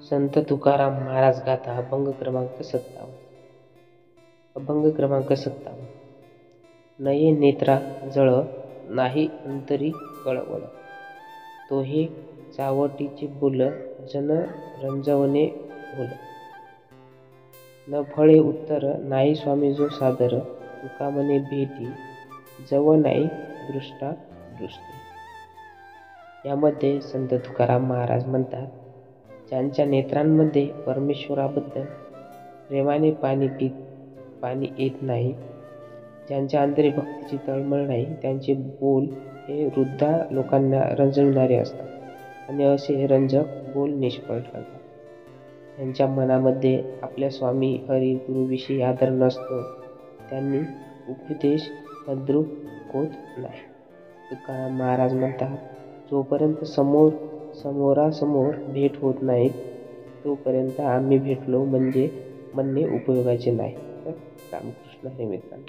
संत तुकाराम महाराज गाथा अभंग क्रमांक 57. अभंग क्रमांक 57. नये नेत्रा जळ नाही अंतरी कळवळ, तोहे चावटीचे बोल जन रंजवणे भोल. न फळे उत्तर नाही स्वामी जो सादर, तुका म्हणे भेटी जव नाही दृष्टा दृष्टी. यामध्ये संत तुकाराम महाराज म्हणतात, ज्यांच्या नेत्रांमध्ये परमेश्वराबद्दल प्रेमाने पाणी येत नाही, ज्यांच्या अंतरी भक्तीची तळमळ नाही, त्यांचे बोल हे वृद्धा लोकांना रंजविणारे असतात आणि असे रंजक बोल निष्फळ ठरतात. ज्यांच्या मनामध्ये आपल्या स्वामी हरी गुरुविषयी आदर नसतो, त्यांनी उपदेश मद्रूप होत नाही. तुकाराम महाराज म्हणतात, जोपर्यंत समोरासमोर भेट होत नाही, तोपर्यंत आम्ही भेटलो म्हणजे म्हणणे उपयोगाचे नाही. तर रामकृष्ण हे मित्रांनो.